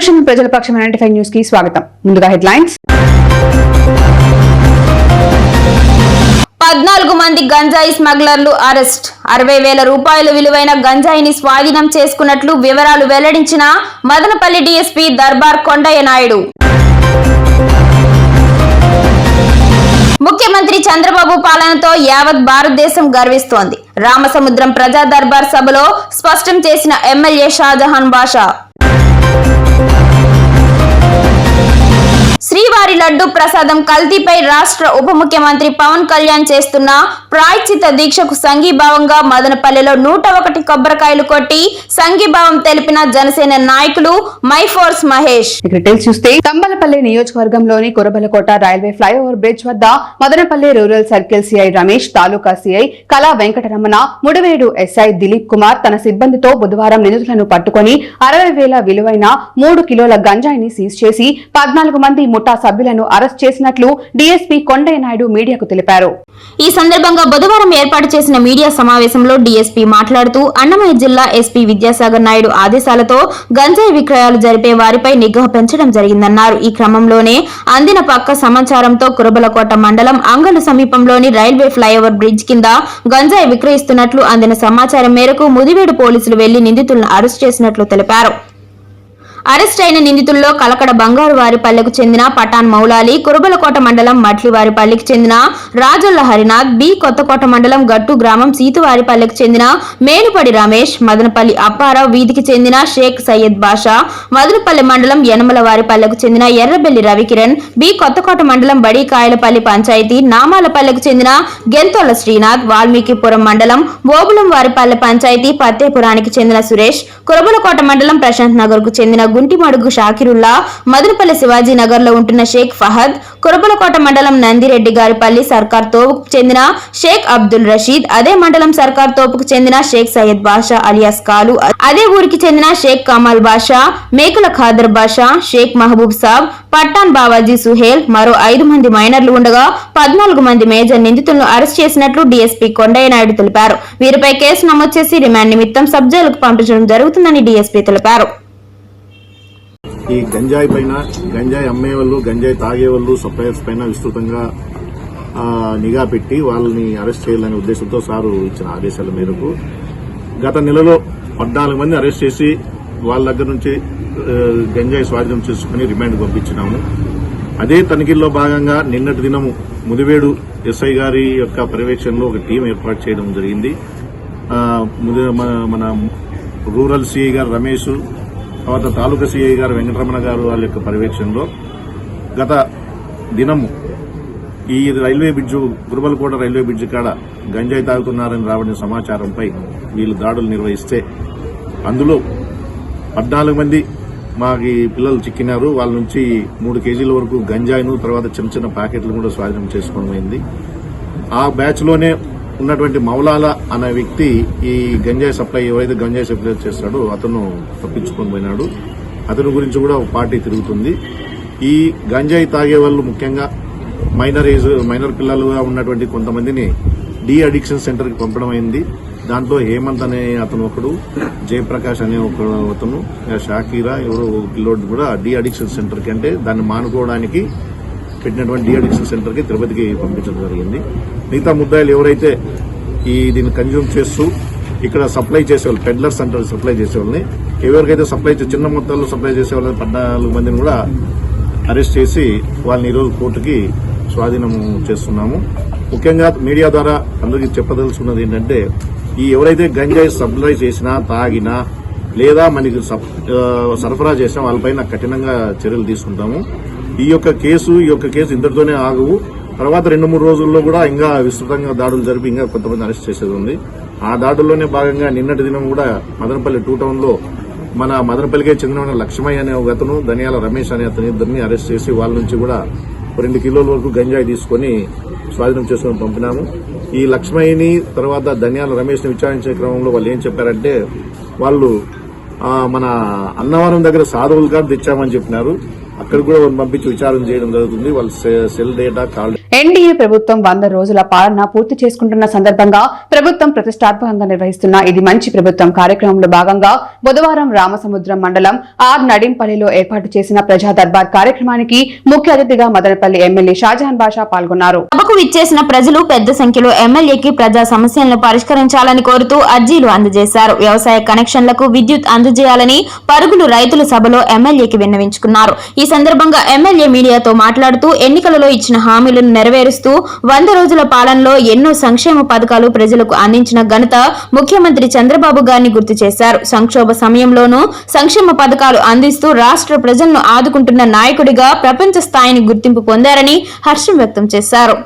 ప్రతిపక్షం ప్రజల పక్షం 95 న్యూస్ కి స్వాగతం. ముందుగా హెడ్లైన్స్. 14 మంది గంజాయి స్మగ్లర్లు అరెస్ట్. 60,000 రూపాయల విలువైన గంజాయిని స్వాధీనం చేసుకున్నట్లు వివరాలు వెల్లడించిన మదనపల్లి డీఎస్పీ దర్బార్ కొండయ్య నాయుడు. ముఖ్యమంత్రి చంద్రబాబు పాలనతో యావత్ భారతదేశం గర్విస్తోంది. రామసముద్రం ప్రజా దర్బార్ సభలో స్పష్టం చేసిన ఎమ్మెల్యే షాజహాన్ బాషా. శ్రీవారి లడ్డు ప్రసాదం కల్తీపై రాష్ట్ర ఉప ముఖ్యమంత్రి పవన్ కళ్యాణ్ చేస్తున్న ప్రాయశ్చిత దీక్షకు సంఘీభావంగా మదనపల్లిలో 101 కొబ్బరికాయలు కొట్టి సంఘీభావం తెలిపిన జనసేన నాయకులు మైఫోర్స్ మహేష్. డీటెయిల్స్ చూస్తే తంబలపల్లి నియోజకవర్గంలోని కురబలకోట రైల్వే ఫ్లైఓవర్ బ్రిడ్జ్ వద్ద Madanapalle rural circle CI Ramesh, taluka CI Kala Venkataramana, Mudivedu SI Dilip Kumar తన సిబ్బందితో బుధవారం నిందితులను పట్టుకుని 60,000 విలువైన 3 కిలోల గంజాయిని సీజ్ చేసి 14 మంది ముఠా సభ్యులను అరెస్ట్ చేసినట్లు డీఎస్పీ కొండయ్య నాయుడు మీడియాకు తెలిపారు. ఈ సందర్భంగా బుధవారం ఏర్పాటు చేసిన మీడియా సమావేశంలో డీఎస్పీ మాట్లాడుతూ అన్నమయ్య జిల్లా ఎస్పీ విద్యాసాగర్ నాయుడు ఆదేశాలతో గంజాయి విక్రయాలు జరిపే వారిపై నిఘా పెంచడం జరిగిందన్నారు. ఈ క్రమంలోనే అందిన పక్క సమాచారంతో కురబలకోట మండలం అంగలు సమీపంలోని రైల్వే ఫ్లైఓవర్ బ్రిడ్జ్ కింద గంజాయి విక్రయిస్తున్నట్లు అందిన సమాచారం మేరకు ముదివేడు పోలీసులు వెళ్లి నిందితులను అరెస్ట్ చేసినట్లు తెలిపారు. అరెస్ట్ అయిన నిందితుల్లో కలకడ బంగారు వారిపల్లెకు చెందిన పఠాన్ మౌలాలి, కురబలకోట మండలం మట్లివారిపల్లికి చెందిన రాజొల్ల హరినాథ్, బి కొత్తకోట మండలం గట్టు గ్రామం సీతువారిపల్లెకు చెందిన మేనుపడి రమేష్, మదనపల్లి అప్పారావు వీధికి చెందిన షేక్ సయ్యద్ బాషా, మదనపల్లి మండలం యనమల వారిపల్లెకు చెందిన ఎర్రబెల్లి రవికిరణ్, బి కొత్తకోట మండలం బడికాయలపల్లి పంచాయతీ నామాలపల్లెకు చెందిన గెంతోల శ్రీనాథ్, వాల్మీకిపురం మండలం బోబులం వారిపల్లె పంచాయతీ పత్తేపురానికి చెందిన సురేష్, కురబలకోట మండలం ప్రశాంత్ నగర్ కు చెందిన గుంటిమడుగు షాకిరుల్లా, మదనపల్లి శివాజీ నగర్ లో ఉంటున్న షేక్ ఫహద్, కురబలకోట మండలం నందిరెడ్డి గారిపల్లి సర్కార్ తోపుకు చెందిన షేక్ అబ్దుల్ రషీద్, అదే మండలం సర్కార్ తోపుకు చెందిన షేక్ సయ్యద్ బాషా అలియాస్ కాలు, అదే ఊరికి చెందిన షేక్ కమాల్ బాషా, మేకుల ఖాదర్ బాషా, షేక్ మహబూబ్ సాబ్, పట్టాన్ బావాజీ సుహేల్, మరో 5 మంది మైనర్లు ఉండగా 14 మంది మేజర్ నిందితులను అరెస్ట్ చేసినట్లు డీఎస్పీ కొండయ్య నాయుడు తెలిపారు. వీరిపై కేసు నమోదు చేసి రిమాండ్ నిమిత్తం సబ్ జైలుకు పంపించడం జరుగుతుందని డీఎస్పీ తెలిపారు. ఈ గంజాయి పైన, గంజాయి అమ్మేవాళ్ళు, గంజాయి తాగేవాళ్ళు, సప్లయర్స్ పైన విస్తృతంగా నిఘా పెట్టి వాళ్ళని అరెస్ట్ చేయాలనే ఉద్దేశంతో సారు ఇచ్చిన ఆదేశాల మేరకు గత నెలలో 14 మంది అరెస్ట్ చేసి వాళ్ళ దగ్గర నుంచి గంజాయి స్వాధీనం చేసుకుని రిమాండ్ పంపించినాము. అదే తనిఖీల్లో భాగంగా నిన్నటి దినము ముదివేడు ఎస్ఐ గారి యొక్క పర్యవేక్షణలో ఒక టీం ఏర్పాటు చేయడం జరిగింది. మన రూరల్ సిఐ గారు రమేష్, తర్వాత తాలూకా సిఐ గారు వెంకటరమణ గారు వాళ్ళ యొక్క పర్యవేక్షణలో గత దినము ఈ railway bridge, Kurabalakota railway bridge కాడ గంజాయి తాగుతున్నారని రాబడిన సమాచారంపై వీళ్ళు దాడులు నిర్వహిస్తే అందులో 14 మంది మాకి పిల్లలు చిక్కినారు. వాళ్ళ నుంచి 3 కేజీల వరకు గంజాయిను, తర్వాత చిన్న చిన్న ప్యాకెట్లు కూడా స్వాధీనం చేసుకోవడమైంది. ఆ బ్యాచ్ లోనే ఉన్నటువంటి మౌలాల అనే వ్యక్తి ఈ గంజాయి సప్లై, ఎవరైతే గంజాయి సప్లై చేస్తాడో అతను తప్పించుకొని పోయినాడు. అతని గురించి కూడా ఒక పార్టీ తిరుగుతుంది. ఈ గంజాయి తాగే వాళ్ళు ముఖ్యంగా మైనర్ పిల్లలుగా ఉన్నటువంటి కొంతమందిని డి అడిక్షన్ సెంటర్ కి పంపడం అయింది. దాంట్లో హేమంత్ అనే అతను ఒకడు, జయప్రకాష్ అనే అతను, షాకీరా ఎవరో పిల్లోడు కూడా డి అడిక్షన్ సెంటర్ కి, అంటే దాన్ని మానుకోవడానికి పెట్టినటువంటి డి అడిక్షన్ సెంటర్ కి తిరుపతికి పంపించడం జరిగింది. మిగతా ముద్దాయిలు ఎవరైతే దీన్ని కన్జ్యూమ్ చేస్తూ ఇక్కడ సప్లై చేసేవాళ్ళు, పెడ్లర్స్ అంటారు, సప్లై చేసేవాళ్ళని, ఎవరికైతే చిన్న మొత్తాల్లో సప్లై చేసేవాళ్ళని 14 మందిని కూడా అరెస్ట్ చేసి వాళ్ళని ఈరోజు కోర్టుకి స్వాధీనం చేస్తున్నాము. ముఖ్యంగా మీడియా ద్వారా అందరికీ చెప్పదలుచుకున్నది ఏంటంటే, ఈ ఎవరైతే గంజాయి సప్లై చేసినా, తాగినా లేదా మనకి సరఫరా చేసినా వాళ్ళపైన కఠినంగా చర్యలు తీసుకుంటాము. ఈ యొక్క కేసు ఇంతటితోనే ఆగవు. తర్వాత 2-3 రోజుల్లో కూడా ఇంకా విస్తృతంగా దాడులు జరిపి ఇంకా కొంతమంది అరెస్ట్ చేసేది ఉంది. ఆ దాడుల్లోనే భాగంగా నిన్నటి దినం కూడా మదనపల్లి 2 టౌన్ లో మన మదనపల్లికే చెందిన లక్ష్మయ్య అనే ఒక అతను, ధనియాల రమేష్ అనే అతని ఇద్దరిని అరెస్ట్ చేసి వాళ్ళ నుంచి కూడా 2 కిలోల వరకు గంజాయి తీసుకుని స్వాధీనం చేసుకుని పంపినాము. ఈ లక్ష్మయ్యని తర్వాత ధనియాల రమేష్ ని విచారించే క్రమంలో వాళ్ళు ఏం చెప్పారంటే, వాళ్ళు మన అన్నవరం దగ్గర సాధువులు కార్డు తెచ్చామని చెప్పినారు. అక్కడ కూడా పంపించి విచారణ చేయడం జరుగుతుంది. వాళ్ళ సెల్ డేటా, కాల్ ఎన్డీఏ ప్రభుత్వం 100 రోజుల పాలన పూర్తి చేసుకుంటున్న సందర్భంగా ప్రభుత్వం ప్రతిష్టాత్మకంగా నిర్వహిస్తున్న ఇది మంచి ప్రభుత్వం కార్యక్రమంలో భాగంగా బుధవారం రామసముద్రం మండలం ఆర్ నడింపల్లిలో ఏర్పాటు చేసిన ప్రజా దర్బార్ కార్యక్రమానికి ముఖ్య అతిథిగా మదనపల్లి ఎమ్మెల్యే షాజహాన్ బాషా పాల్గొన్నారు. సభకు విచ్చేసిన ప్రజలు పెద్ద సంఖ్యలో ఎమ్మెల్యేకి ప్రజా సమస్యలను పరిష్కరించాలని కోరుతూ అర్జీలు అందజేశారు. వ్యవసాయ కనెక్షన్లకు విద్యుత్ అందజేయాలని పరుగులు రైతుల సభలో ఎమ్మెల్యేకి విన్నవించుకున్నారు. ఈ సందర్భంగా ఎమ్మెల్యే మీడియాతో మాట్లాడుతూ ఎన్నికలలో ఇచ్చిన హామీలను నెరవేరుస్తూ 100 రోజుల పాలనలో ఎన్నో సంక్షేమ పథకాలు ప్రజలకు అందించిన ఘనత ముఖ్యమంత్రి చంద్రబాబు గారిని గుర్తు చేశారు. సంక్షోభ సమయంలోనూ సంక్షేమ పథకాలు అందిస్తూ రాష్ట్ర ప్రజలను ఆదుకుంటున్న నాయకుడిగా ప్రపంచ స్థాయిని గుర్తింపు పొందారని హర్షం వ్యక్తం చేశారు.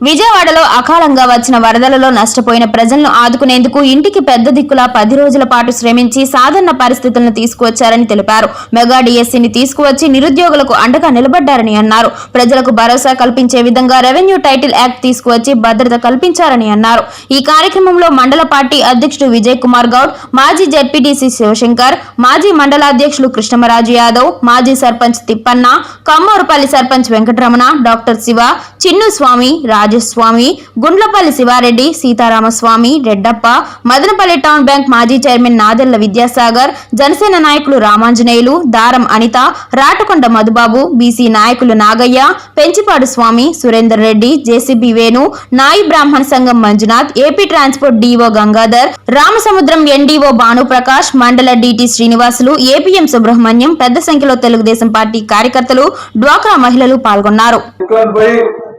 విజయవాడలో అకాలంగా వచ్చిన వరదలలో నష్టపోయిన ప్రజలను ఆదుకునేందుకు ఇంటికి పెద్ద దిక్కులా 10 రోజుల పాటు శ్రమించి సాధారణ పరిస్థితులను తీసుకువచ్చారని తెలిపారు. మెగా డిఎస్సీని తీసుకువచ్చి నిరుద్యోగులకు అండగా నిలబడ్డారని అన్నారు. ప్రజలకు భరోసా కల్పించే విధంగా రెవెన్యూ టైటిల్ యాక్ట్ తీసుకువచ్చి భద్రత కల్పించారని అన్నారు. ఈ కార్యక్రమంలో మండల పార్టీ అధ్యక్షుడు విజయ్ కుమార్ గౌడ్, మాజీ జెడ్పీటీసీ శివశంకర్, మాజీ మండలాధ్యక్షులు కృష్ణమరాజు యాదవ్, మాజీ సర్పంచ్ తిప్పన్న, కమ్మూరుపల్లి సర్పంచ్ వెంకటరమణ, డాక్టర్ శివ, చిన్ను స్వామి, రాజస్వామి, గుండ్లపల్లి శివారెడ్డి, సీతారామస్వామి, రెడ్డప్ప, మదనపల్లి టౌన్ బ్యాంక్ మాజీ చైర్మన్ నాదెళ్ల విద్యాసాగర్, జనసేన నాయకులు రామాంజనేయులు, దారం అనిత, రాటకొండ మధుబాబు, బీసీ నాయకులు నాగయ్య, పెంచిపాడు స్వామి, సురేందర్ రెడ్డి, జేసీబీ వేణు, నాయి బ్రాహ్మణ సంఘం Manjunath, AP transport DO Gangadhar, Ramasamudram NDO Bhanuprakash, మండల డీటీ శ్రీనివాసులు, ఏపీఎం సుబ్రహ్మణ్యం, పెద్ద సంఖ్యలో తెలుగుదేశం పార్టీ కార్యకర్తలు, డ్వాక్రా మహిళలు పాల్గొన్నారు.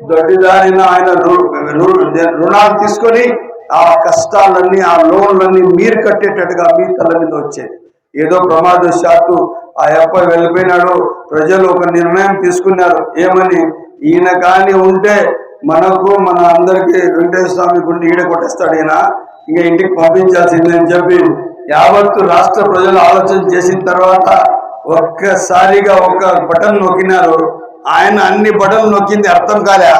దొడ్డిదారిన ఆయన రుణాలు తీసుకొని ఆ కష్టాలన్నీ ఆ లోన్లన్నీ మీరు కట్టేటట్టుగా మీ తల మీద వచ్చేది. ఏదో ప్రమాదశాత్తు ఆ అబ్బాయి వెళ్ళిపోయినాడు, ప్రజలు ఒక నిర్ణయం తీసుకున్నారు. ఏమని, ఈయన కానీ ఉంటే మనకు మన అందరికి వెంకటేశ్వర స్వామి గుండె ఈడ కొట్టేస్తాడు, ఈయన ఇంకా ఇంటికి పంపించాల్సిందని చెప్పి యావత్తు రాష్ట్ర ప్రజలు ఆలోచన చేసిన తర్వాత ఒక్కసారిగా ఒక బటన్ నొక్కినారు. ఆయన అన్ని బటన్లు నొక్కింది అర్థం కాలే,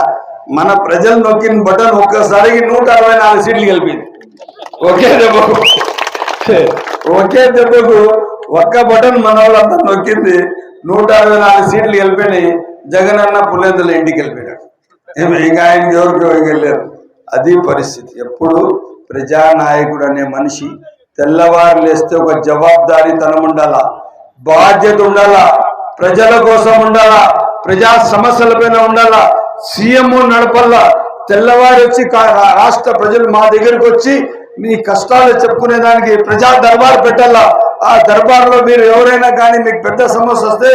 మన ప్రజలు నొక్కిన బటన్ ఒక్కసారికి 164 సీట్లు గెలిపింది. ఒకే దెబ్బకు ఒక్క బటన్ మన వాళ్ళంతా నొక్కింది, 164 సీట్లు గెలిపోయినాయి. జగన్ అన్న పులేందుల ఇంటికి వెళ్ళిపోయాడు. ఇంకా ఆయన ఎవరికి వెళ్ళారు. అది పరిస్థితి. ఎప్పుడు ప్రజానాయకుడు అనే మనిషి తెల్లవారు లేస్తే ఒక జవాబుదారీతనం ఉండాలా, బాధ్యత ఉండాలా, ప్రజల కోసం ఉండాలా, ప్రజా సమస్యలపైన ఉండాలా, సీఎం నడపల్లా. తెల్లవారు వచ్చి రాష్ట్ర ప్రజలు మా దగ్గరికి వచ్చి మీ కష్టాలు చెప్పుకునే దానికి ప్రజా దర్బార్ పెట్టాలా. ఆ దర్బార్లో మీరు ఎవరైనా కానీ మీకు పెద్ద సమస్య వస్తే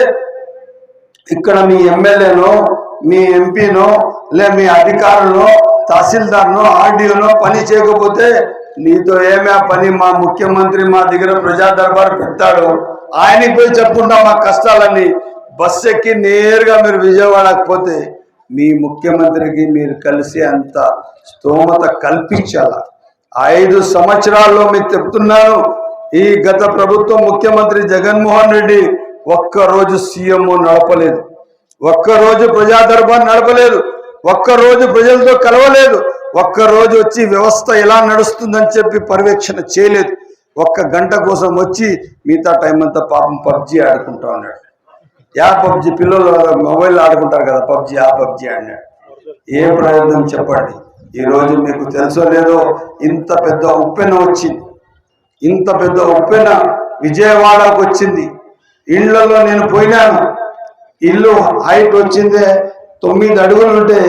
ఇక్కడ మీ ఎమ్మెల్యేనో మీ ఎంపీనో లే మీ అధికారులను తహసీల్దార్నో ఆర్డీఓనో పని చేయకపోతే నీతో ఏమే పని, మా ముఖ్యమంత్రి మా దగ్గర ప్రజా దర్బార్ పెడతాడు, ఆయనకి పోయి చెప్పుకుంటాం మా కష్టాలన్నీ. బస్సు ఎక్కి నేరుగా మీరు విజయవాడకు పోతే మీ ముఖ్యమంత్రికి మీరు కలిసి అంత స్తోమత కల్పించాల. 5 సంవత్సరాల్లో మీకు చెప్తున్నాను, ఈ గత ప్రభుత్వం ముఖ్యమంత్రి జగన్మోహన్ రెడ్డి ఒక్కరోజు సీఎం నడపలేదు, ఒక్కరోజు ప్రజా దర్బార్ నడపలేదు, ఒక్కరోజు ప్రజలతో కలవలేదు, ఒక్కరోజు వచ్చి వ్యవస్థ ఎలా నడుస్తుందని చెప్పి పర్యవేక్షణ చేయలేదు. 1 గంట కోసం వచ్చి మిగతా టైం అంతా పాపం పబ్జీ ఆడుకుంటా ఉన్నాడు. పబ్జీ పిల్లలు మొబైల్ ఆడుకుంటారు కదా, పబ్జీ ఆడినాడు. ఏ ప్రయోజనం చెప్పండి. ఈరోజు మీకు తెలుసో లేదో ఇంత పెద్ద ఉప్పెన వచ్చింది, ఇంత పెద్ద ఉప్పెన విజయవాడకు వచ్చింది. ఇళ్లలో నేను పోయినాను, ఇల్లు హైట్ వచ్చిందే 9 అడుగులు ఉంటే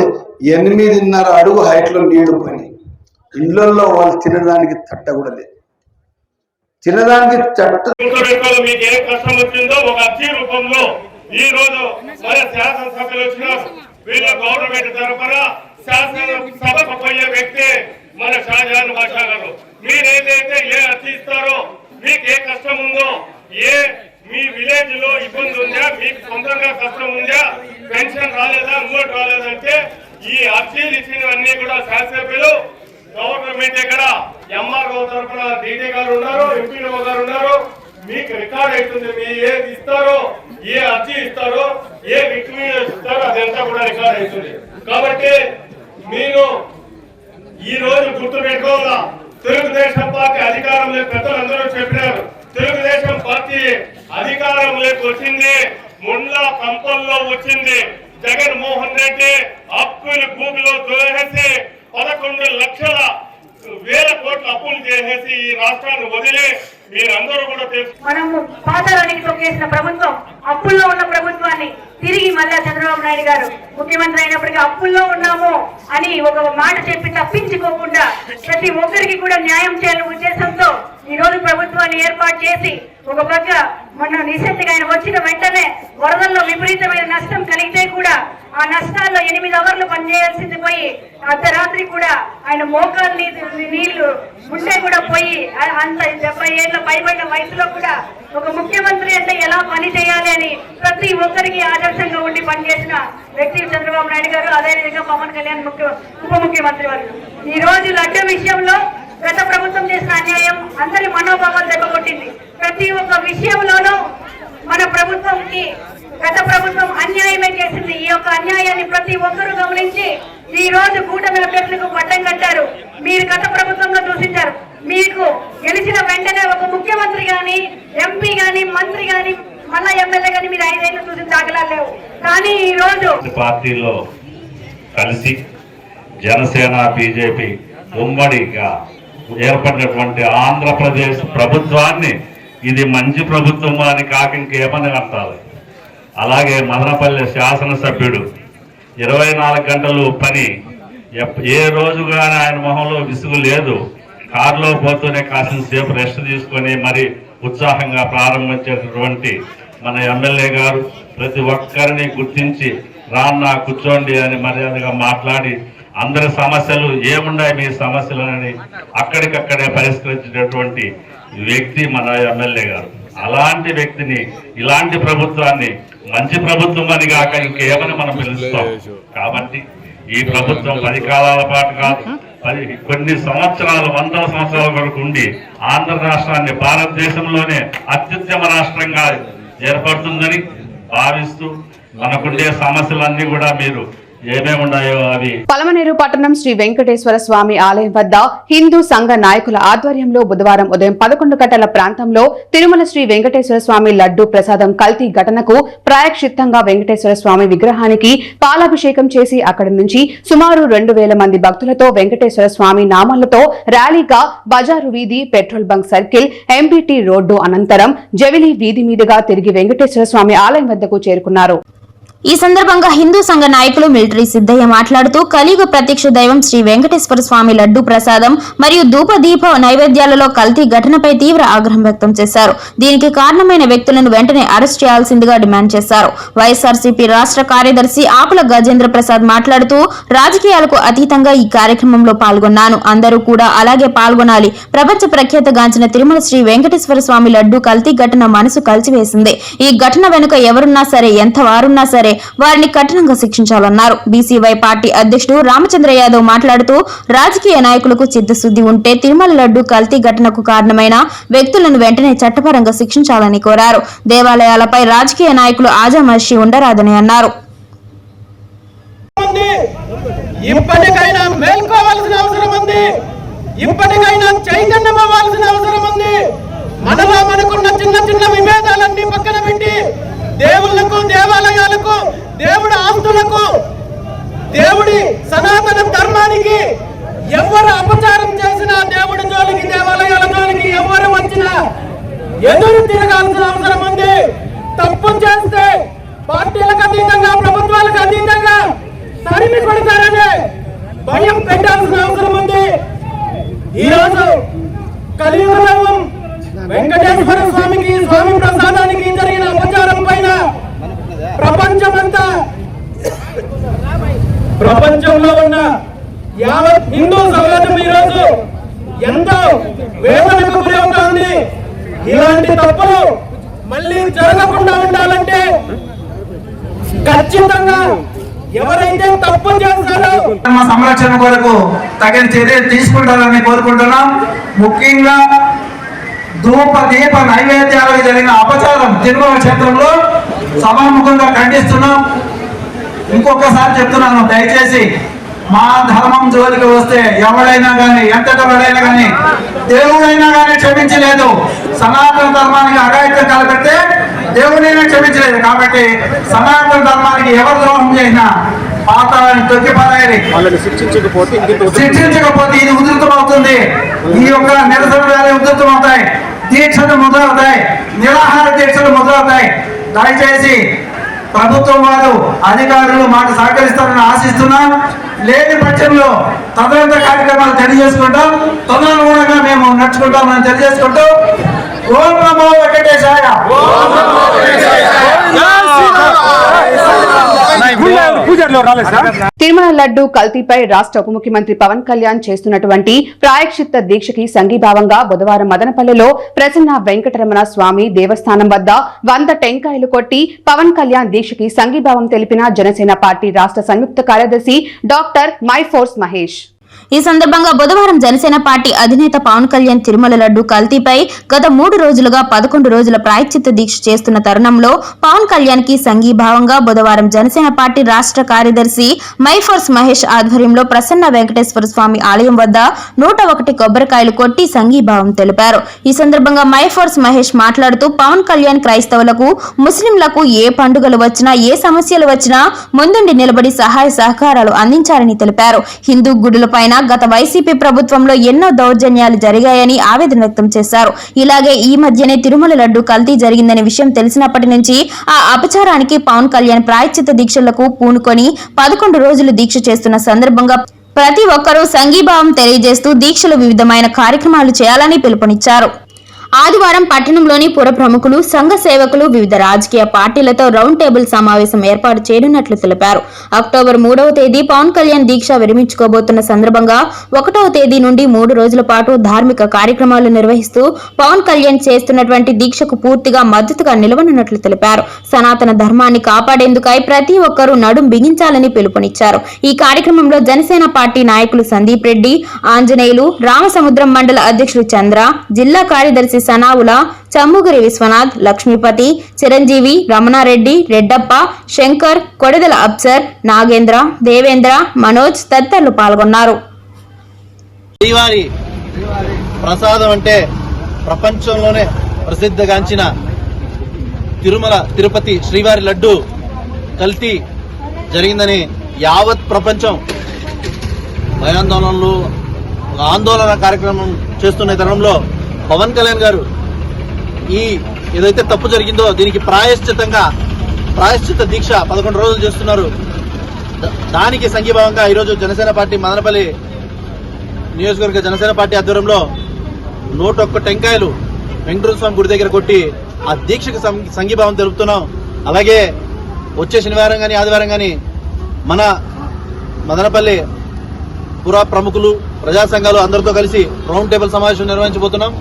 8.5 అడుగు హైట్లో నీళ్లు పోయినాయి. ఇళ్లలో వాళ్ళు తినడానికి తట్ట కూడా లేదు, తినడానికి తట్ట. మీకు ఏ కష్టం వచ్చిందో ఒక అర్జీ రూపంలో ఈ రోజు మన శాసనసభ్యులు వచ్చినారు. వీళ్ళ గవర్నమెంట్ తరఫున శాసనసభకు పోయే వ్యక్తి మన షాజహాన్ బాషా గారు. మీరేదైతే ఏ అర్జీ ఇస్తారో, మీకు ఏ కష్టం ఉందో, మీ విలేజ్ లో ఇబ్బంది ఉందా, మీకు సొంతంగా కష్టం ఉందా, పెన్షన్ రాలేదా, ఇంకోటి రాలేదంటే ఈ అర్జీలు ఇచ్చినవన్నీ కూడా శాసనసభ్యులు గవర్నమెంట్ ఇక్కడ ఎంఆర్ఓ తరఫున డీటీ గారు ఉన్నారు, ఎంపీఓ గారు ఉన్నారు. మీకు రికార్డ్ అవుతుంది. మీ ఏది ఇస్తారో, ఏ అర్జీ ఇస్తారో, ఏ రిక్వెస్ట్ ఇస్తారో అదంతా కూడా రికార్డ్ అవుతుంది. కాబట్టి మీరు ఈ రోజు గుర్తు పెట్టుకోవాలా, తెలుగుదేశం పార్టీ అధికారంలోకి పెద్దలందరూ చెప్పినారు. తెలుగుదేశం పార్టీ అధికారంలోకి వచ్చింది ముండ్ల కంపల్లో వచ్చింది. జగన్మోహన్ రెడ్డి అప్పులు గూగులో దోహేసి 11 లక్షల వేల కోట్ల అప్పులు చేసేసి ఈ రాష్ట్రాన్ని వదిలే మీరందరూ కూడా తెలుసు. మనము పాతాళానికి తొక్కేసిన ప్రభుత్వం, అప్పుల్లో ఉన్న ప్రభుత్వాన్ని తిరిగి మళ్ళా చంద్రబాబు నాయుడు గారు ముఖ్యమంత్రి అయినప్పటికీ అప్పుల్లో ఉన్నాము అని ఒక మాట చెప్పి తప్పించుకోకుండా ప్రతి ఒక్కరికి కూడా న్యాయం చేయాలనే ఉద్దేశంతో ఈ రోజు ప్రభుత్వాన్ని ఏర్పాటు చేసి ఒక పక్క మొన్న రీసెంట్ గా ఆయన వచ్చిన వెంటనే వరదల్లో విపరీతమైన నష్టం కలిగితే కూడా ఆ నష్టాల్లో 8 అవర్లు పనిచేయాల్సింది పోయి అర్ధరాత్రి కూడా ఆయన మోకాలు నీళ్లు ఉంటే కూడా పోయి అంత 70 ఏళ్ల పైబడిన వయసులో కూడా ఒక ముఖ్యమంత్రి అంటే ఎలా పని చేయాలి అని ప్రతి ఒక్కరికి ఆదర్శంగా ఉండి పనిచేసిన వ్యక్తి చంద్రబాబు నాయుడు గారు. అదేవిధంగా పవన్ కళ్యాణ్ ఉప ముఖ్యమంత్రి వారు ఈ రోజు లడ్డు విషయంలో గత ప్రభుత్వం చేసిన అన్యాయం అందరి మనోభావాలు దెబ్బకొట్టింది. ప్రతి ఒక్క విషయంలోనూ మన ప్రభుత్వంకి గత ప్రభుత్వం అన్యాయమే చేసింది. ఈ యొక్క అన్యాయాన్ని ప్రతి ఒక్కరూ గమనించి ఈ రోజు కూటమి అభ్యర్థులకు పట్టం కట్టారు. మీరు గత ప్రభుత్వంలో దూషించారు. మీకు గెలిచిన వెంటనే ఒక ముఖ్యమంత్రి గాని, ఎంపీ గాని, మంత్రి గాని, మళ్ళా ఎమ్మెల్యే గాని మీరు 5 ఏళ్ళు చూసిన దాఖలాలు లేవు. కానీ ఈ రోజు పార్టీలో కలిసి జనసేన, బీజేపీ ఉమ్మడిగా ఏర్పడినటువంటి ఆంధ్రప్రదేశ్ ప్రభుత్వాన్ని ఇది మంచి ప్రభుత్వం అని కాక ఇంకేమని అంటారు. అలాగే మదనపల్లి శాసనసభ్యుడు 24 గంటలు పని, ఏ రోజుగానే ఆయన మొహంలో విసుగు లేదు. కారులో పోతూనే కాసింతసేపు రెస్ట్ తీసుకొని మరి ఉత్సాహంగా ప్రారంభించేటటువంటి మన ఎమ్మెల్యే గారు ప్రతి ఒక్కరిని గుర్తించి రాన్నా కూర్చోండి అని మర్యాదగా మాట్లాడి అందరి సమస్యలు ఏమున్నాయి మీ సమస్యలని అక్కడికక్కడే పరిష్కరించేటటువంటి వ్యక్తి మన ఎమ్మెల్యే గారు. అలాంటి వ్యక్తిని, ఇలాంటి ప్రభుత్వాన్ని మంచి ప్రభుత్వం అని కాక ఇంకేమని మనం పిలుస్తాం. కాబట్టి ఈ ప్రభుత్వం 10 కాలాల పాటు కాదు, కొన్ని సంవత్సరాలు, 100 సంవత్సరాల వరకు ఉండి ఆంధ్ర రాష్ట్రాన్ని భారతదేశంలోనే అత్యుత్తమ రాష్ట్రంగా ఏర్పడుతుందని భావిస్తూ మనకుండే సమస్యలన్నీ కూడా మీరు ఏమేమి ఉన్నాయో అవి. పలమనేరు పట్టణం శ్రీ వెంకటేశ్వర స్వామి ఆలయం వద్ద హిందూ సంఘ నాయకుల ఆధ్వర్యంలో బుధవారం ఉదయం 11 గంటల ప్రాంతంలో తిరుమల శ్రీ వెంకటేశ్వర స్వామి లడ్డు ప్రసాదం కల్తీ ఘటనకు ప్రాయశ్చిత్తంగా వెంకటేశ్వర స్వామి విగ్రహానికి పాలాభిషేకం చేసి అక్కడి నుంచి సుమారు 2000 మంది భక్తులతో వెంకటేశ్వర స్వామి నామాలతో ర్యాలీగా బజారు వీధి, petrol bunk circle, MBT road అనంతరం జవిలి వీధి మీదుగా తిరిగి వెంకటేశ్వర స్వామి ఆలయం వద్దకు చేరుకున్నారు. ఈ సందర్భంగా హిందూ సంఘ నాయకులు మిలిటరీ సిద్ధయ్య మాట్లాడుతూ కలియుగ ప్రత్యక్ష దైవం శ్రీ వెంకటేశ్వర స్వామి లడ్డు ప్రసాదం మరియు ధూపదీప నైవేద్యాలలో కల్తీ ఘటనపై తీవ్ర ఆగ్రహం వ్యక్తం చేశారు. దీనికి కారణమైన వ్యక్తులను వెంటనే అరెస్ట్ చేయాల్సిందిగా డిమాండ్ చేశారు. వైఎస్ఆర్సీపీ రాష్ట్ర కార్యదర్శి ఆకుల గజేంద్ర ప్రసాద్ మాట్లాడుతూ రాజకీయాలకు అతీతంగా ఈ కార్యక్రమంలో పాల్గొన్నాను. అందరూ కూడా అలాగే పాల్గొనాలి. ప్రపంచ ప్రఖ్యాతగాంచిన తిరుమల శ్రీ వెంకటేశ్వర స్వామి లడ్డు కల్తీ ఘటన మనసు కలిసివేసింది. ఈ ఘటన వెనుక ఎవరున్నా సరే, ఎంత వారున్నా సరే వారిని కఠినంగా శిక్షించాలన్నారు. బీసీవై పార్టీ అధ్యక్షుడు రామచంద్ర యాదవ్ మాట్లాడుతూ రాజకీయ నాయకులకు చిత్తశుద్ధి ఉంటే తిరుమల లడ్డు కల్తీ ఘటనకు కారణమైన వ్యక్తులను వెంటనే చట్టపరంగా శిక్షించాలని కోరారు. దేవాలయాలపై రాజకీయ నాయకులు ఆజామర్షి ఉండరాదని అన్నారు. ఇప్పటికైనా మేల్కోవాల్సిన అవసరం ఉంది. ఇప్పటికైనా చైతన్యం అవ్వాల్సిన అవసరం ఉంది. మనలో మనకున్న చిన్న చిన్న విభేదాలన్నీ పక్కన పెట్టి దేవుళ్లకు, దేవాలయాలకు, దేవుడి ఆస్తులకు, దేవుడి సనాతన ధర్మానికి ఎవరు అపచారం చేసినా, దేవుడి జోలికి, దేవాలయాల జోలికి ఎవరు వచ్చినా ఎదురు తిరగాల్సిన అవసరం ఉంది. తప్పు చేస్తే పార్టీలకు అతీతంగా, ప్రభుత్వాలకు అతీతంగా తరిమి కొడతారనే భయం పెట్టాల్సిన అవసరం ఉంది. ఈరోజు కలియుగ దైవం వెంకటేశ్వర స్వామికి, స్వామి ప్రసాదానికి జరిగిన అపచారం పైన ప్రపంచంలో ఉన్న యావత్ హిందూ సమాజం ఈరోజు ఎంతో వేదనకు గురి అవుతోంది. ఇలాంటి తప్పులు మళ్ళీ జరగకుండా ఉండాలంటే ఖచ్చితంగా ఎవరైతే తప్పు చేస్తారో సంరక్షణ కొరకు తగిన చర్యలు తీసుకుంటారని కోరుకుంటున్నాం. ముఖ్యంగా ధూప దీప నైవేద్యాలకు జరిగిన అపచారం తిరుమల క్షేత్రంలో సభాముఖంగా ఖండిస్తున్నాం. ఇంకొకసారి చెప్తున్నాను, దయచేసి మా ధర్మం జోలికి వస్తే ఎవడైనా కానీ ఎంతటోడైనా కానీ దేవుడైనా కానీ క్షమించలేదు. సనాతన ధర్మానికి అఘాయిత్యం కలపెడితే దేవుడైనా క్షమించలేదు. కాబట్టి సనాతన ధర్మానికి ఎవరు ద్రోహం చేసినా పాతాళాన్ని తొక్కిపడాలి. శిక్షించకపోతే ఇది ఉధృతమవుతుంది. ఈ యొక్క నిరసన ఉధృతమవుతాయి, దీక్షలు మొదలవుతాయి, నిరాహార దీక్షలు మొదలవుతాయి. దయచేసి ప్రభుత్వం వారు అధికారులు మాకు సహకరిస్తారని ఆశిస్తున్నాం. లేని పక్షంలో తదనంతర కార్యక్రమాలు తెలియజేసుకుంటాం. తదనుగుణంగా మేము నడుచుకుంటామని తెలియజేసుకుంటూ ఓం నమో వెంకటేశాయ. తిరుమల లడ్డు కల్తీపై రాష్ట్ర ఉప ముఖ్యమంత్రి పవన్ కళ్యాణ్ చేస్తున్నటువంటి ప్రాయశ్చిత్త దీక్షకి సంఘీభావంగా బుధవారం మదనపల్లెలో ప్రసన్న వెంకటరమణ స్వామి దేవస్థానం వద్ద 100 టెంకాయలు కొట్టి పవన్ కళ్యాణ్ దీక్షకి సంఘీభావం తెలిపిన జనసేన పార్టీ రాష్ట్ర సంయుక్త కార్యదర్శి డాక్టర్ మైఫోర్స్ మహేష్. ఈ సందర్భంగా బుధవారం జనసేన పార్టీ అధినేత పవన్ కళ్యాణ్ తిరుమల లడ్డు కల్తీపై గత 3 రోజులుగా 11 రోజుల ప్రాయశ్చిత్త దీక్ష చేస్తున్న తరుణంలో పవన్ కళ్యాణ్ కి సంఘీభావంగా బుధవారం జనసేన పార్టీ రాష్ట్ర కార్యదర్శి మైఫోర్స్ మహేష్ ఆధ్వర్యంలో ప్రసన్న వెంకటేశ్వర స్వామి ఆలయం వద్ద 101 కొబ్బరికాయలు కొట్టి సంఘీభావం తెలిపారు. ఈ సందర్భంగా మైఫోర్స్ మహేష్ మాట్లాడుతూ పవన్ కళ్యాణ్ క్రైస్తవులకు, ముస్లింలకు ఏ పండుగలు వచ్చినా, ఏ సమస్యలు వచ్చినా ముందుండి నిలబడి సహాయ సహకారాలు అందించారని తెలిపారు. హిందూ గుడులపై గత వైసీపీ ప్రభుత్వంలో ఎన్నో దౌర్జన్యాలు జరిగాయని ఆవేదన వ్యక్తం చేశారు. ఇలాగే ఈ మధ్యనే తిరుమల లడ్డు కల్తీ జరిగిందనే విషయం తెలిసినప్పటి నుంచి ఆ అపచారానికి పవన్ కళ్యాణ్ ప్రాయశ్చిత్త దీక్షలకు పూనుకొని 11 రోజులు దీక్ష చేస్తున్న సందర్భంగా ప్రతి ఒక్కరూ సంఘీభావం తెలియజేస్తూ దీక్షలు వివిధమైన కార్యక్రమాలు చేయాలని పిలుపునిచ్చారు. ఆదివారం పట్టణంలోని పుర ప్రముఖులు, సంఘ సేవకులు, వివిధ రాజకీయ పార్టీలతో రౌండ్ టేబుల్ సమావేశం ఏర్పాటు చేయనున్నట్లు తెలిపారు. అక్టోబర్ 3వ తేదీ పవన్ కళ్యాణ్ దీక్ష విరమించుకోబోతున్న సందర్భంగా 1వ తేదీ నుండి 3 రోజుల పాటు ధార్మిక కార్యక్రమాలు నిర్వహిస్తూ పవన్ కళ్యాణ్ చేస్తున్నటువంటి దీక్షకు పూర్తిగా మద్దతుగా నిలవనున్నట్లు తెలిపారు. సనాతన ధర్మాన్ని కాపాడేందుకై ప్రతి ఒక్కరూ నడుం బిగించాలని పిలుపునిచ్చారు. ఈ కార్యక్రమంలో జనసేన పార్టీ నాయకులు సందీప్ రెడ్డి, ఆంజనేయులు, రామసముద్రం మండల అధ్యక్షులు చంద్ర, జిల్లా కార్యదర్శి సనావుల, చమ్ముగురి విశ్వనాథ్, లక్ష్మీపతి, చిరంజీవి, రమణారెడ్డి, రెడ్డప్ప, శంకర్, కొడెదల అప్సర్, నాగేంద్ర, దేవేంద్ర, మనోజ్ తదితరులు పాల్గొన్నారు. శ్రీవారి ప్రసాదం అంటే ప్రపంచంలోనే ప్రసిద్ధిగాంచిన తిరుమల తిరుపతి శ్రీవారి లడ్డు కల్తీ జరిగిందని యావత్ ప్రపంచం భయాందోళనలు, ఆందోళన కార్యక్రమం చేస్తున్న తరుణంలో పవన్ కళ్యాణ్ గారు ఈ ఏదైతే తప్పు జరిగిందో దీనికి ప్రాయశ్చిత్త దీక్ష 11 రోజులు చేస్తున్నారు. దానికి సంఘీభావంగా ఈరోజు జనసేన పార్టీ మదనపల్లి నియోజకవర్గ జనసేన పార్టీ ఆధ్వర్యంలో 101 టెంకాయలు వెంకటేశ్వర స్వామి గుడి దగ్గర కొట్టి ఆ దీక్షకు సంఘీభావం తెలుపుతున్నాం. అలాగే వచ్చే శనివారం కానీ ఆదివారం కానీ మన మదనపల్లి పుర ప్రముఖులు, ప్రజా సంఘాలు అందరితో కలిసి రౌండ్ టేబుల్ సమావేశం నిర్వహించబోతున్నాం.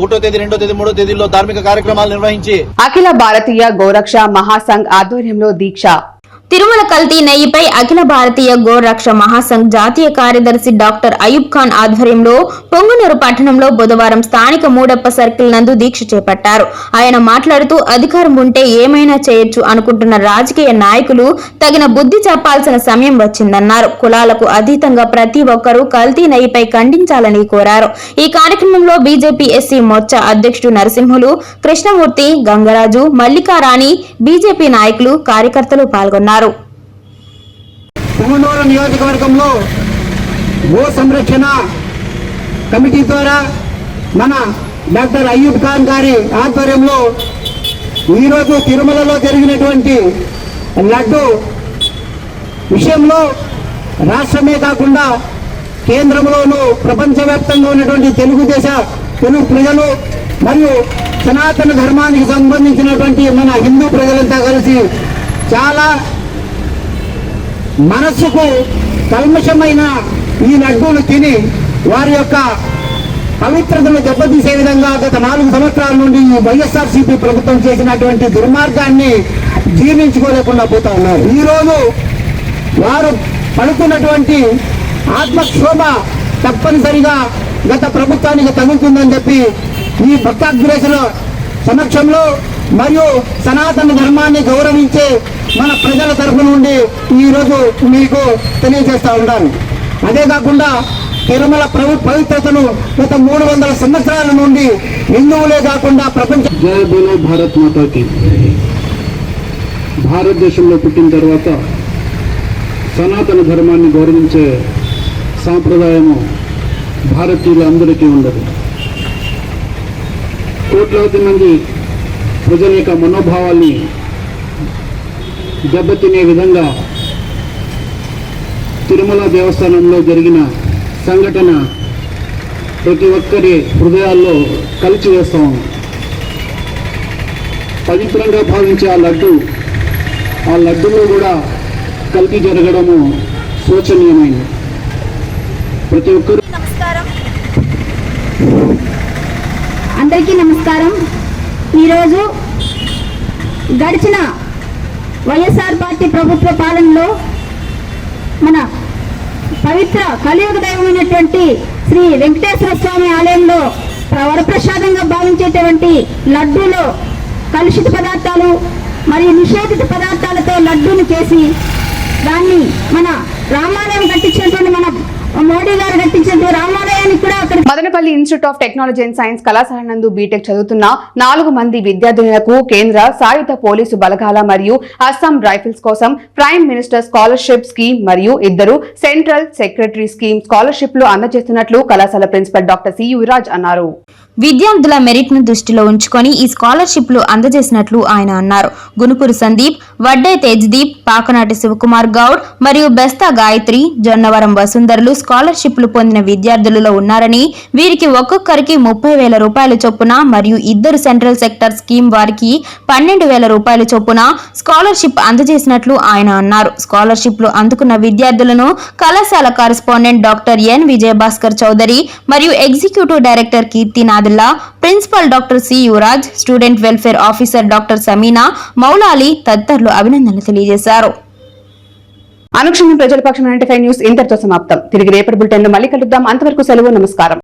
1వ తేదీ, 2వ తేదీ, 3వ తేదీల్లో ధార్మిక కార్యక్రమాలు నిర్వహించి అఖిల భారతీయ గోరక్ష మహాసంఘ్ ఆధ్వర్యంలో దీక్ష. తిరుమల కల్తీ నెయ్యిపై అఖిల భారతీయ గోరక్ష మహాసంఘ్ జాతీయ కార్యదర్శి డాక్టర్ అయూబ్ ఖాన్ ఆధ్వర్యంలో పొంగునూరు పట్టణంలో బుధవారం స్థానిక మూడప్ప సర్కిల్ నందు దీక్ష చేపట్టారు. ఆయన మాట్లాడుతూ అధికారం ఉంటే ఏమైనా చేయొచ్చు అనుకుంటున్న రాజకీయ నాయకులు తగిన బుద్ధి చెప్పాల్సిన సమయం వచ్చిందన్నారు. కులాలకు అతీతంగా ప్రతి ఒక్కరూ కల్తీ నెయ్యిపై ఖండించాలని కోరారు. ఈ కార్యక్రమంలో బీజేపీ ఎస్సీ మోర్చా అధ్యక్షుడు నరసింహులు, కృష్ణమూర్తి, గంగరాజు, మల్లికారాణి, బీజేపీ నాయకులు, కార్యకర్తలు పాల్గొన్నారు. పొంగనూరు నియోజకవర్గంలో గో సంరక్షణ కమిటీ ద్వారా మన డాక్టర్ అయ్యూబ్ ఖాన్ గారి ఆధ్వర్యంలో ఈరోజు తిరుమలలో జరిగినటువంటి లడ్డు విషయంలో రాష్ట్రమే కాకుండా కేంద్రంలోనూ ప్రపంచవ్యాప్తంగా ఉన్నటువంటి తెలుగు ప్రజలు మరియు సనాతన ధర్మానికి సంబంధించినటువంటి మన హిందూ ప్రజలంతా కలిసి చాలా మనస్సుకు కల్మషమైన ఈ లడ్డూలు తిని వారి యొక్క పవిత్రతను దెబ్బతీసే విధంగా గత 4 సంవత్సరాల నుండి ఈ వైఎస్ఆర్సీపీ ప్రభుత్వం చేసినటువంటి దుర్మార్గాన్ని జీర్ణించుకోలేకుండా పోతా ఉన్నారు. ఈరోజు వారు పడుతున్నటువంటి ఆత్మక్షోభ తప్పనిసరిగా గత ప్రభుత్వానికి తగులుతుందని చెప్పి ఈ భక్తాగ్రేసుల సమక్షంలో మరియు సనాతన ధర్మాన్ని గౌరవించే మన ప్రజల తరఫు నుండి ఈరోజు మీకు తెలియజేస్తా ఉన్నాను. అదే కాకుండా తిరుమల పవిత్రతను గత 300 సంవత్సరాల నుండి హిందువులే కాకుండా ప్రపంచ జయ బోలో భారత్ మాతాకి. భారతదేశంలో పుట్టిన తర్వాత సనాతన ధర్మాన్ని గౌరవించే సాంప్రదాయము భారతీయులందరికీ ఉండదు. కోట్లాది మంది ప్రజల యొక్క మనోభావాల్ని దెబ్బతినే విధంగా తిరుమల దేవస్థానంలో జరిగిన సంఘటన ప్రతి ఒక్కరి హృదయాల్లో కలిచివేస్తా ఉంది. పవిత్రంగా భావించే ఆ లడ్డులో కూడా కల్తీ జరగడము శోచనీయమైనది. ప్రతి ఒక్కరు అందరికీ నమస్కారం. ఈరోజు గడిచిన వైఎస్ఆర్ పార్టీ ప్రభుత్వ పాలనలో మన పవిత్ర కలియుగ దైవమైనటువంటి శ్రీ వెంకటేశ్వర స్వామి ఆలయంలో వరప్రసాదంగా భావించేటువంటి లడ్డూలో కలుషిత పదార్థాలు మరియు నిషేధిత పదార్థాలతో లడ్డూను చేసి దాన్ని మన రామాలయం కట్టించినటువంటి మన మోడీ గారు కట్టించినటువంటి రామాలయానికి కూడా అక్కడ Madanapalle institute of technology and science కళాశాల నందు బీటెక్ చదువుతున్న 4 మంది విద్యార్థులకు కేంద్ర సాయుధ పోలీసు బలగాల మరియు అస్సాం రైఫిల్స్ కోసం ప్రైమ్ మినిస్టర్ స్కాలర్షిప్ స్కీమ్ మరియు 2 సెంట్రల్ సెక్రటరీ స్కీమ్ స్కాలర్షిప్లు అందజేస్తున్నట్లు కళాశాల ప్రిన్సిపల్ డాక్టర్ సి యువరాజ్ అన్నారు. విద్యార్థుల మెరిట్ ను దృష్టిలో ఉంచుకొని ఈ స్కాలర్షిప్లు అందజేసినట్లు ఆయన అన్నారు. గునుపూరు సందీప్, వడ్డే తేజ్దీప్, పాకనాటి శివకుమార్ గౌడ్ మరియు బెస్తా గాయత్రి, జొన్నవరం వసుంధరలు స్కాలర్షిప్లు పొందిన విద్యార్థులలో ఉన్నారని, వీరికి ఒక్కొక్కరికి 30,000 రూపాయల చొప్పున మరియు 2 సెంట్రల్ సెక్టర్ స్కీమ్ వారికి 12,000 రూపాయల చొప్పున స్కాలర్షిప్ అందజేసినట్లు ఆయన అన్నారు. స్కాలర్షిప్లు అందుకున్న విద్యార్థులను కళాశాల correspondent doctor N Vijayabhaskar Chowdary మరియు executive director Keerthi Nadella, principal doctor C Yuvaraj, student welfare officer doctor Sameena, Moulali తదితరులు అభినందనలు తెలియజేశారు. అనుక్షణం ప్రజల పక్షం 95 న్యూస్ ఇంతటితో సమాప్తం. తిరిగి రేపటి బులెటిన్లో మళ్ళీ కలుద్దాం. అంతవరకు సెలవు. నమస్కారం.